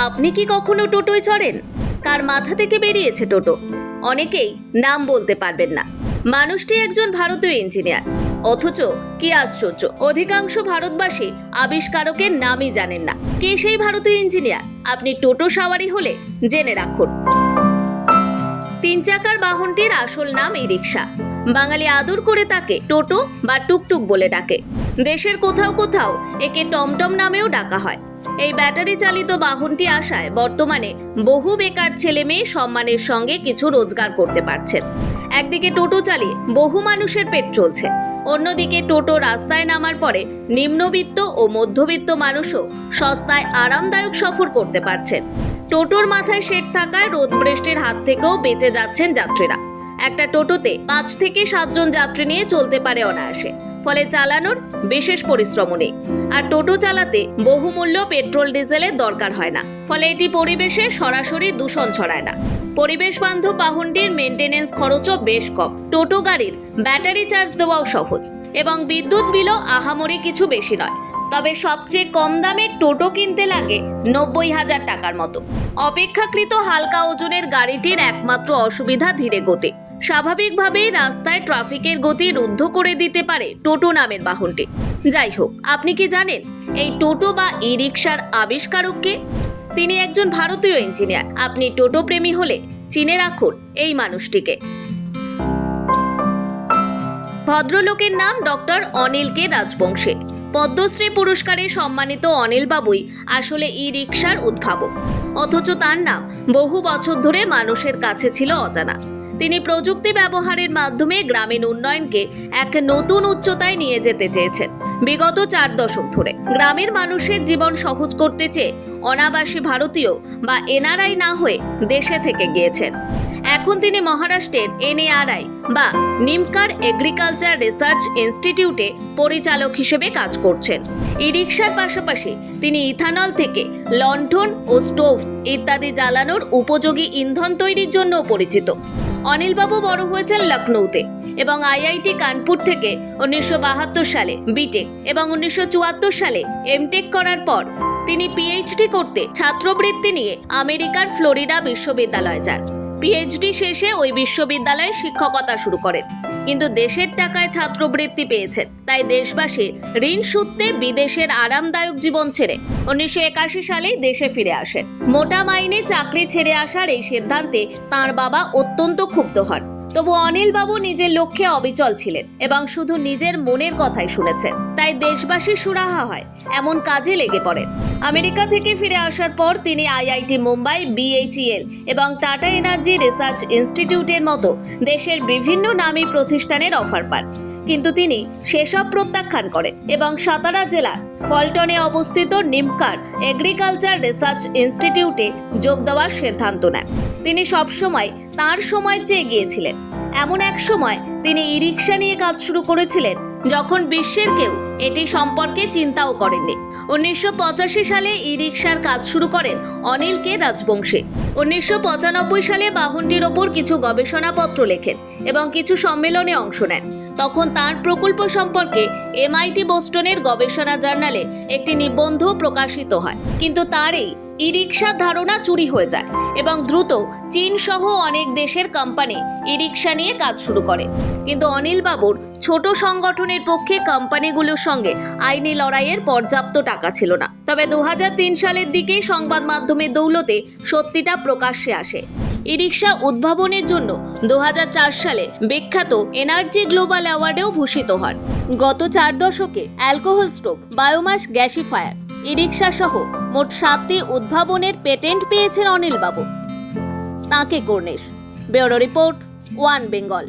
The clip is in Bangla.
আপনি কি কখনো টোটোয় চড়েন? কার মাথা থেকে বেরিয়েছে টোটো? অনেকেই নাম বলতে পারবেন না। মানুষটি একজন ভারতীয় ইঞ্জিনিয়ার, অথচ কি আশ্চর্য, অধিকাংশ ভারতবাসী আবিষ্কারকের নামই জানেন না। কে সেই ভারতীয় ইঞ্জিনিয়ার? আপনি টোটো সাওয়ারি হলে জেনে রাখুন। 3 চাকার বাহনটির আসল নাম ই রিক্সা। বাঙালি আদর করে তাকে টোটো বা টুকটুক বলে ডাকে। দেশের কোথাও কোথাও একে টমটম নামেও ডাকা হয়। এই ব্যাটারি চালিত বাহনটি আসায় বর্তমানে বহু বেকার ছেলে মেয়ে সম্মানের সঙ্গে কিছু রোজগার করতে পারছেন। একদিকে টোটো চালিয়ে বহু মানুষের পেট চলছে, অন্যদিকে টোটো রাস্তায় নামার পরে নিম্নবিত্ত ও মধ্যবিত্ত মানুষও সস্তায় আরামদায়ক সফর করতে পারছেন। টোটোর মাথায় শেড থাকায় রোদ বৃষ্টির হাত থেকেও বেঁচে যাচ্ছেন যাত্রীরা। একটা টোটোতে 5 থেকে 7 জন যাত্রী নিয়ে চলতে পারে অনায়াসে, ফলে চালানোর বিশেষ পরিশ্রম নেই। আর টোটো চালাতে বহুমূল্য পেট্রোল ডিজেলের দরকার হয় না, ফলে এটি পরিবেশে সরাসরি দূষণ ছড়ায় না। পরিবেশ বান্ধব বাহনটির মেনটেনেন্স খরচও বেশ কম। টোটো গাড়ির ব্যাটারি চার্জ দেওয়াও সহজ এবং বিদ্যুৎ বিলও আহামরি কিছু বেশি নয়। তবে সবচেয়ে কম দামের টোটো কিনতে লাগে 90,000 টাকার মতো। অপেক্ষাকৃত হালকা ওজনের গাড়িটির একমাত্র অসুবিধা ধীরে গতি। স্বাভাবিকভাবেই রাস্তায় ট্রাফিকের গতি রুদ্ধ করে দিতে পারে টোটো নামের বাহনটি। যাই হোক, আপনি কি জানেন এই টোটো বা ই রিক্সার আবিষ্কারক কে? তিনি একজন ভারতীয় ইঞ্জিনিয়ার। আপনি টোটো প্রেমী হলে চিনে রাখুন এই মানুষটিকে। ভদ্রলোকের নাম ডক্টর অনিল কে রাজবংশী। পদ্মশ্রী পুরস্কারে সম্মানিত অনিল বাবুই আসলে ই রিক্সার উদ্ভাবক, অথচ তার নাম বহু বছর ধরে মানুষের কাছে ছিল অজানা। তিনি প্রযুক্তি ব্যবহারের মাধ্যমে গ্রামীণ উন্নয়নকে এক নতুন উচ্চতায় নিয়ে যেতে চেয়েছেন। বিগত 4 দশক ধরে গ্রামের মানুষের জীবন সহজ করতে চেয়ে অনাবাসী ভারতীয় বা এনআরআই না হয়ে দেশে থেকে গিয়েছেন। এখন তিনি মহারাষ্ট্রের এনএআরআই বা নিমকার এগ্রিকালচার রিসার্চ ইনস্টিটিউটে পরিচালক হিসেবে কাজ করছেন। ই রিক্সার পাশাপাশি তিনি ইথানল থেকে লণ্ঠন ও স্টোভ ইত্যাদি জ্বালানোর উপযোগী ইন্ধন তৈরির জন্য পরিচিত। অনিলবাবু বড় হয়েছেন লখনৌতে এবং আইআইটি কানপুর থেকে 1972 সালে বিটেক এবং 1974 সালে এমটেক করার পর তিনি পিএইচডি করতে ছাত্রবৃত্তি নিয়ে আমেরিকার ফ্লোরিডা বিশ্ববিদ্যালয়ে যান। পিএইচডি শেষে ওই বিশ্ববিদ্যালয়ে শিক্ষকতা শুরু করেন, কিন্তু দেশের টাকায় ছাত্রবৃত্তি পেয়েছেন, তাই দেশবাসী ঋণ সূত্রে বিদেশের আরামদায়ক জীবন ছেড়ে 1981 সালেই দেশে ফিরে আসেন। মোটা মাইনে চাকরি ছেড়ে আসার এই সিদ্ধান্তে তাঁর বাবা অত্যন্ত ক্ষুব্ধ হন। তবু অনিল বাবু নিজের লক্ষ্যে অবিচল ছিলেন এবং শুধু নিজের মনের কথাই শুনেছেন। তাই দেশবাসী সুরাহা হয় এমন কাজে লেগে পড়েন। আমেরিকা থেকে ফিরে আসার পর তিনি আইআইটি মুম্বাই, বিএইচইএল এবং টাটা এনার্জি রিসার্চ ইনস্টিটিউটের মতো দেশের বিভিন্ন নামী প্রতিষ্ঠানের অফার পান, কিন্তু তিনি সেসব প্রত্যাখ্যান করেন এবং সাতারা জেলার ফলটনে অবস্থিত নিমকার এগ্রিকালচার রিসার্চ ইনস্টিটিউটে যোগ দেওয়ার সিদ্ধান্ত নেন। তিনি সবসময় তাঁর সময় চেয়ে গিয়েছিলেন। এমন এক সময় তিনি ই রিক্সা নিয়ে কাজ শুরু করেছিলেন যখন বিশ্বের কেউ এটি সম্পর্কে চিন্তাও করেননি। 1985 সালে ই রিক্সার কাজ শুরু করেন অনিল কে রাজবংশী। 1995 সালে বাহনটির ওপর কিছু গবেষণাপত্র লেখেন এবং কিছু সম্মেলনে অংশ নেন। তখন তার প্রকল্প সম্পর্কে এমআইটি বোস্টনের গবেষণা জার্নালে একটি নিবন্ধ প্রকাশিত হয়, কিন্তু তার এই ই রিক্সার ধারণা চুরি হয়ে যায় এবং দ্রুত চীন সহ অনেক দেশের কোম্পানি ই রিক্সা নিয়ে কাজ শুরু করে। কিন্তু অনিল বাবুর ছোট সংগঠনের পক্ষে কোম্পানিগুলোর সঙ্গে আইনি লড়াইয়ের পর্যাপ্ত টাকা ছিল না। তবে 2003 সালের দিকে সংবাদ মাধ্যমের দৌলতে সত্যিটা প্রকাশ্যে আসে। ই রিক্সা উদ্ভাবনের জন্য 2004 সালে বিখ্যাত এনার্জি গ্লোবাল অ্যাওয়ার্ডেও ভূষিত হন। গত 4 দশকে alcohol stove, biomass gasifier, e rickshaw সহ মোট 7টি উদ্ভাবনের পেটেন্ট পেয়েছেন অনিল বাবু। তাঁকে কর্নেশ। Bureau report, one Bengal.